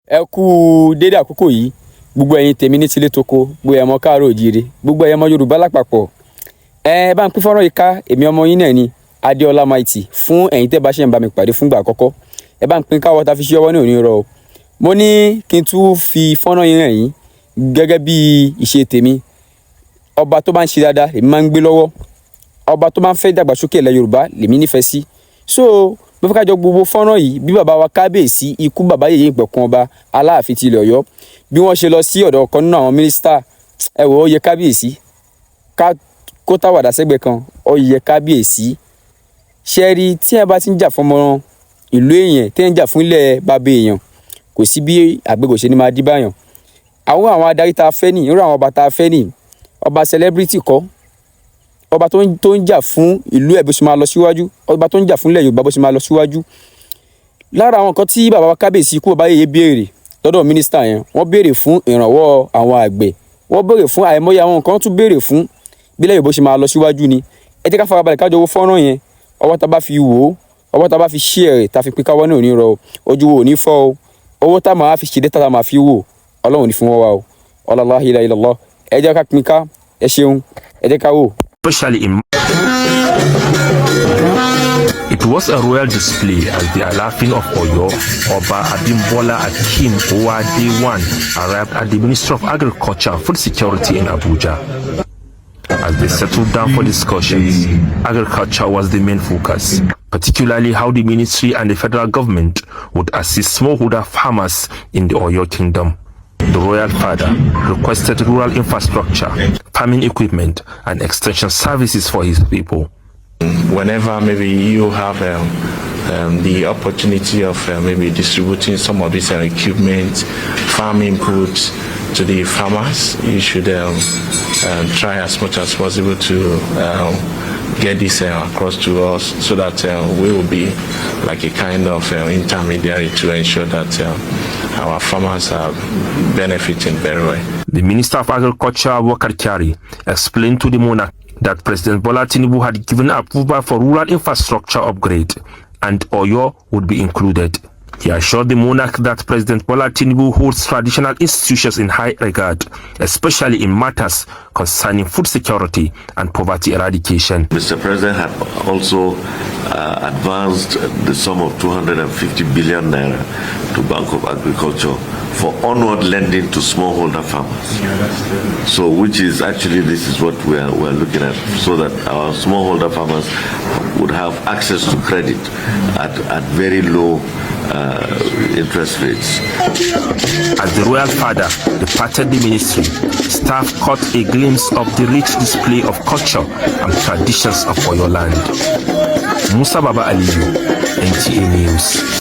Ẹ kú dédé àkókò yìí gbogbo ẹ̀yin tèmi ní tilé toko gbogbo ẹ̀yin ọmọ káàárọ̀ oòjíire gbogbo ẹ̀yin ọmọ Yorùbá lápapọ̀ ẹ bá ń pín fọ́nrán yìí ká èmi ọmọ yín náà ni Adéọlá Mighty fún ẹ̀yin tẹ́ bá ṣe ń bá mi pàdé fúngbà àkọ́kọ́ ẹ bá ń pín káwọ́ ta fi ṣe ọwọ́ ní òní rọ o mo ní kí n tún fi fọ́nrán yìí hàn yín gẹ́gẹ́ bí ìṣe tèmi ọba tó bá ń ṣe dáadáa lèmi máa ń gbé lọ́wọ́ ọba tó bá ń fẹ́ dàgbàsókè ilẹ̀ Yorùbá lèmi nífẹ̀ẹ́ sí so mo fẹ́ ká jọ gbogbo fọ́nrán yìí bí bàbá wa Kabiesi ikú bàbá yèyé ìpẹ̀kun ọba Alaafin ti ilẹ̀ Ọ̀yọ́ bí wọ́n ṣe lọ sí ọ̀dọ̀ ọ̀kan nínú àwọn mínísítà ẹ wò ó yẹ Kabiesi ká kó táwàdà sẹ́gbẹ̀ẹ́ kan ó yẹ Kabiesi ṣẹ́rí tí ẹ bá ti ń jà fún ọmọ ìlú èèyàn tí ẹ ń jà fún ilẹ̀ bàbá èèyàn kò sí bí àgbègbè ṣe ni máa dí báyàn àwọn adarí tá a fẹ́ nì irú àwọn ọba tá a fẹ́ nì ọba celebrity kọ́ ọba tó ń jà fún ìlú ẹ̀ bó ṣe máa lọ síwájú ọba tó ń jà fún ilẹ̀ Yorùbá bó ṣe máa lọ síwájú lára àwọn nǹkan tí bàbá wa Kabiesi ikú bàbá yèyé béèrè lọ́dọ̀ mínísítà yẹn wọ́n béèrè fún ìrànwọ́ àwọn àgbẹ̀ wọ́n béèrè fún àìmọye àwọn nǹkan tún béèrè fún bí ilẹ̀ Yorùbá ṣe máa lọ síwájú ni ẹ jẹ́ ká farabalẹ̀ ká jọ wo fọ́nrán yẹn ọwọ́ tá bá fi wò ó ọwọ́ tá bá fi share tá fi pín káwọ́ ní òní rọ ojú wo ò ní fọ́ o owó tá máa fi ṣe dé tá máa fi wò Ọlọ́run ní fún wọn wa o la ilaha illallah ẹ jẹ́ ká pín ká ẹ ṣeun ẹ jẹ́ ká wò. Especially in it was a royal display as the Alaafin of Oyo, Oba Abimbola Akim Owade I, arrived at the Ministry of Agriculture and Food Security in Abuja. As they settled down for discussions, agriculture was the main focus, particularly how the ministry and the federal government would assist smallholder farmers in the Oyo Kingdom. The royal father requested rural infrastructure, farming equipment, and extension services for his people. Whenever maybe you have the opportunity of maybe distributing some of this equipment, farm inputs to the farmers, you should try as much as possible to get this across to us so that we will be like a kind of intermediary to ensure that our farmers are benefiting very well. The Minister of Agriculture, Wakar Kyari, explained to the monarch that President Bola Tinubu had given approval for rural infrastructure upgrade and Oyo would be included. He assured the monarch that President Bola Tinubu holds traditional institutions in high regard, especially in matters concerning food security and poverty eradication. Mr. President had also advanced the sum of 250 billion naira to Bank of Agriculture for onward lending to smallholder farmers. So, which is actually, this is what we're looking at, so that our smallholder farmers would have access to credit at very low interest rates. As the royal father departed the ministry, staff caught a glimpse of the rich display of culture and traditions of Oyo land. Musa Baba Aliyu, NTA News.